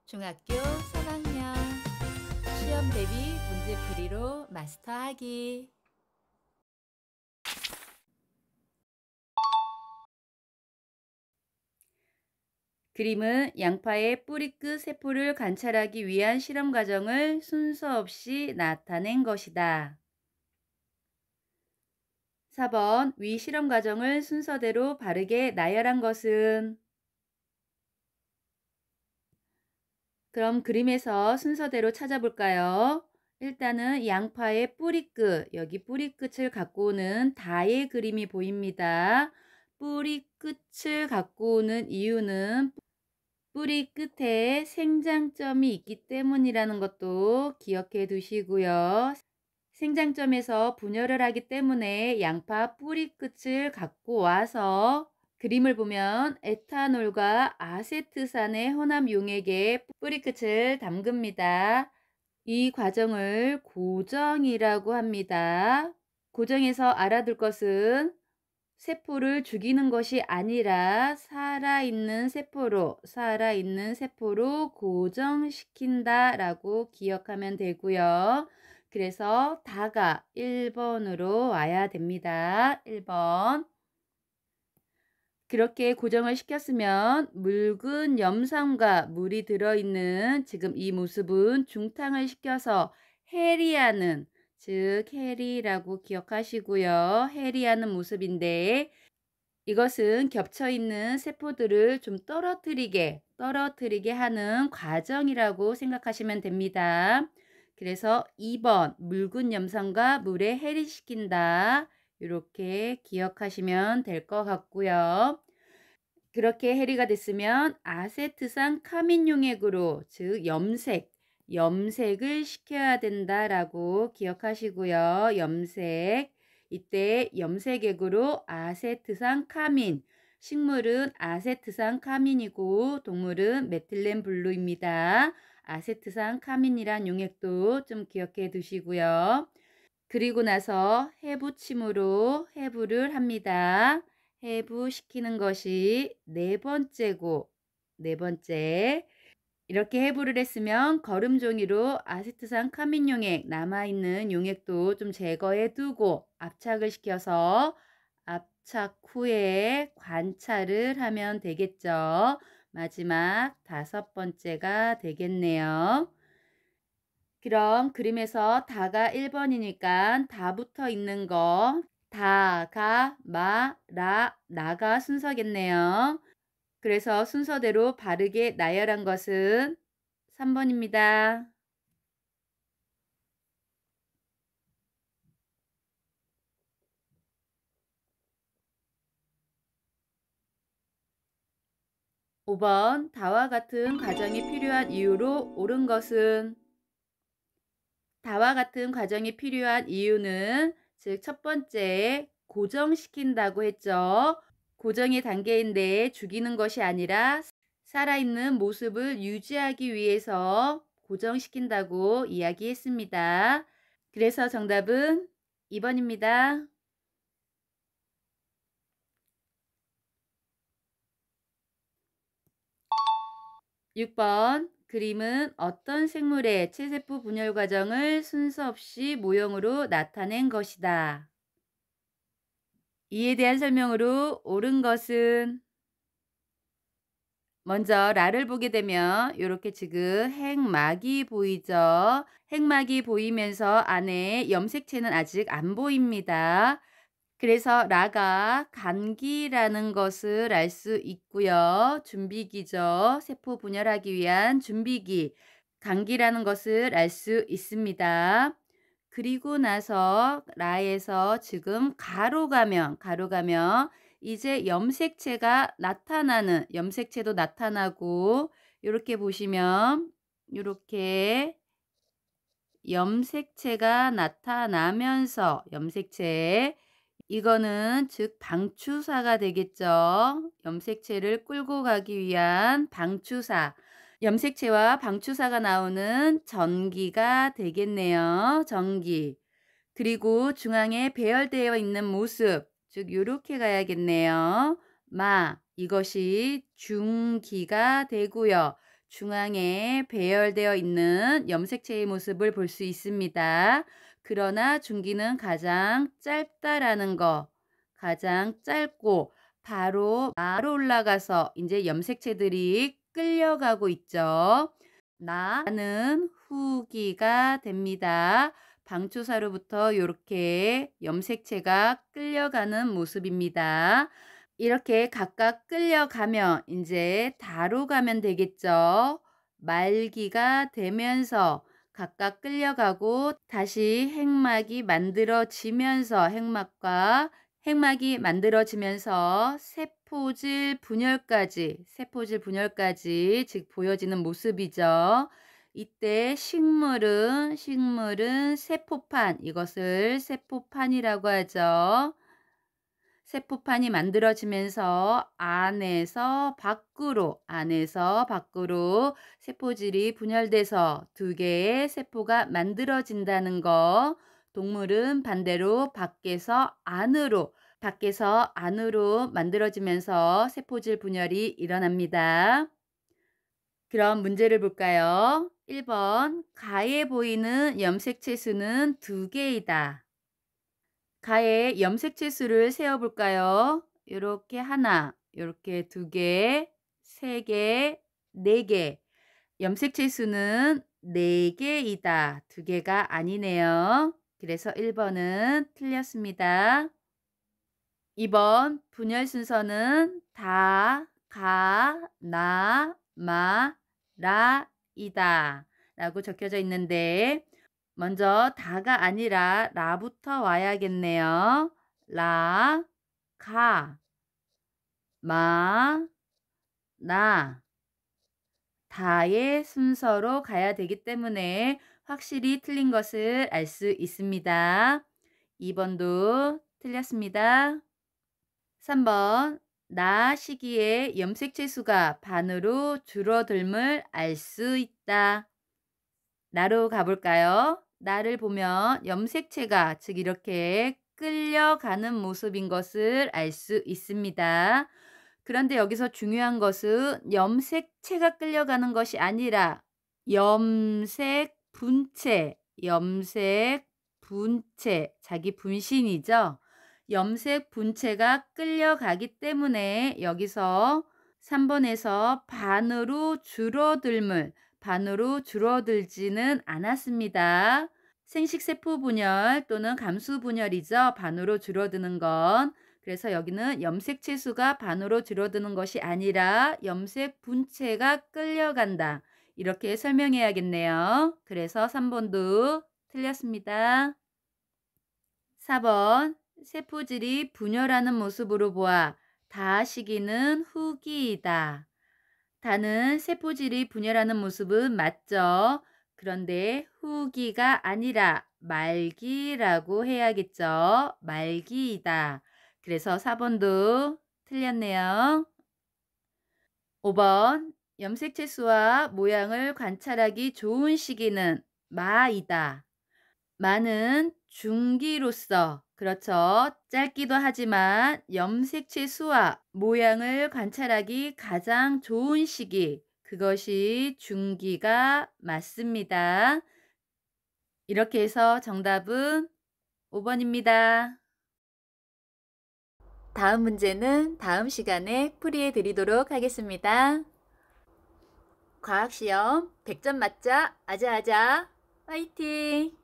중학교 3학년 시험 대비 문제풀이로 마스터하기. 그림은 양파의 뿌리 끝 세포를 관찰하기 위한 실험 과정을 순서 없이 나타낸 것이다. 4번 위 실험 과정을 순서대로 바르게 나열한 것은? 그럼 그림에서 순서대로 찾아볼까요? 일단은 양파의 뿌리 끝, 여기 뿌리 끝을 갖고 오는 다의 그림이 보입니다. 뿌리 끝을 갖고 오는 이유는 뿌리 끝에 생장점이 있기 때문이라는 것도 기억해 두시고요. 생장점에서 분열을 하기 때문에 양파 뿌리 끝을 갖고 와서 그림을 보면 에탄올과 아세트산의 혼합 용액에 뿌리 끝을 담급니다. 이 과정을 고정이라고 합니다. 고정에서 알아둘 것은 세포를 죽이는 것이 아니라 살아있는 세포로 고정시킨다라고 기억하면 되고요. 그래서 다가 1번으로 와야 됩니다. 1번. 그렇게 고정을 시켰으면 묽은 염산과 물이 들어있는 지금 이 모습은 중탕을 시켜서 해리하는, 즉 해리라고 기억하시고요. 해리하는 모습인데 이것은 겹쳐있는 세포들을 좀 떨어뜨리게 하는 과정이라고 생각하시면 됩니다. 그래서 2번 묽은 염산과 물에 해리시킨다. 이렇게 기억하시면 될 것 같고요. 그렇게 해리가 됐으면 아세트산 카민 용액으로, 즉 염색을 시켜야 된다라고 기억하시고요. 염색. 이때 염색액으로 아세트산 카민, 식물은 아세트산 카민이고 동물은 메틸렌 블루입니다. 아세트산 카민이란 용액도 좀 기억해 두시고요. 그리고 나서 해부침으로 해부를 합니다. 해부시키는 것이 네 번째고, 네 번째. 이렇게 해부를 했으면 거름 종이로 아세트산 카민 용액, 남아있는 용액도 좀 제거해 두고 압착을 시켜서 압착 후에 관찰을 하면 되겠죠. 마지막 5번째가 되겠네요. 그럼 그림에서 다가 1번이니까 다 붙어 있는 거 다, 가, 마, 라, 나가 순서겠네요. 그래서 순서대로 바르게 나열한 것은 3번입니다. 5번 다와 같은 과정이 필요한 이유로 옳은 것은? 다와 같은 과정이 필요한 이유는 즉 첫 번째 고정시킨다고 했죠. 고정의 단계인데 죽이는 것이 아니라 살아있는 모습을 유지하기 위해서 고정시킨다고 이야기했습니다. 그래서 정답은 2번입니다. 6번 그림은 어떤 생물의 체세포 분열 과정을 순서 없이 모형으로 나타낸 것이다. 이에 대한 설명으로 옳은 것은? 먼저 라를 보게 되면 이렇게 지금 핵막이 보이죠. 핵막이 보이면서 안에 염색체는 아직 안 보입니다. 그래서 라가 감기라는 것을 알 수 있고요. 준비기죠. 세포 분열하기 위한 준비기. 감기라는 것을 알 수 있습니다. 그리고 나서 라에서 지금 가로 가면 이제 염색체도 나타나고 이렇게 보시면 이렇게 염색체가 나타나면서 이거는 즉 방추사가 되겠죠. 염색체를 끌고 가기 위한 방추사. 염색체와 방추사가 나오는 전기가 되겠네요. 전기. 그리고 중앙에 배열되어 있는 모습, 즉 이렇게 가야겠네요. 이것이 중기가 되고요. 중앙에 배열되어 있는 염색체의 모습을 볼 수 있습니다. 그러나 중기는 가장 짧다라는 거, 가장 짧고 바로 올라가서 이제 염색체들이 끌려가고 있죠. 나는 후기가 됩니다. 방초사로부터 이렇게 염색체가 끌려가는 모습입니다. 이렇게 각각 끌려가면 이제 다로 가면 되겠죠. 말기가 되면서 각각 끌려가고 다시 핵막이 만들어지면서 세포질 분열까지 즉 보여지는 모습이죠. 이때 식물은 세포판, 이것을 세포판이라고 하죠. 세포판이 만들어지면서 안에서 밖으로 세포질이 분열돼서 두 개의 세포가 만들어진다는 거. 동물은 반대로 밖에서 안으로 만들어지면서 세포질 분열이 일어납니다. 그럼 문제를 볼까요? 1번, 가에 보이는 염색체 수는 2개이다. 가의 염색체 수를 세어볼까요? 이렇게 하나, 이렇게 2개, 3개, 4개. 염색체 수는 4개이다. 2개가 아니네요. 그래서 1번은 틀렸습니다. 2번, 분열 순서는 다, 가, 나, 마, 라, 이다 라고 적혀져 있는데 먼저 다가 아니라 라부터 와야겠네요. 라, 가, 마, 나. 다의 순서로 가야 되기 때문에 확실히 틀린 것을 알 수 있습니다. 2번도 틀렸습니다. 3번, 나 시기에 염색체 수가 반으로 줄어들음을 알 수 있다. 나로 가볼까요? 나를 보면 염색체가 즉 이렇게 끌려가는 모습인 것을 알 수 있습니다. 그런데 여기서 중요한 것은 염색체가 끌려가는 것이 아니라 염색 분체, 자기 분신이죠. 염색 분체가 끌려가기 때문에 여기서 3번에서 반으로 줄어들지는 않았습니다. 생식세포 분열 또는 감수 분열이죠. 반으로 줄어드는 건. 그래서 여기는 염색체 수가 반으로 줄어드는 것이 아니라 염색 분체가 끌려간다. 이렇게 설명해야겠네요. 그래서 3번도 틀렸습니다. 4번, 세포질이 분열하는 모습으로 보아 다 시기는 후기이다. 다는 세포질이 분열하는 모습은 맞죠. 그런데 후기가 아니라 말기라고 해야겠죠. 말기이다. 그래서 4번도 틀렸네요. 5번, 염색체 수와 모양을 관찰하기 좋은 시기는 마이다. 마는 중기로서, 그렇죠. 짧기도 하지만 염색체 수와 모양을 관찰하기 가장 좋은 시기, 그것이 중기가 맞습니다. 이렇게 해서 정답은 5번입니다. 다음 문제는 다음 시간에 풀이해 드리도록 하겠습니다. 과학시험 100점 맞자 아자아자 화이팅!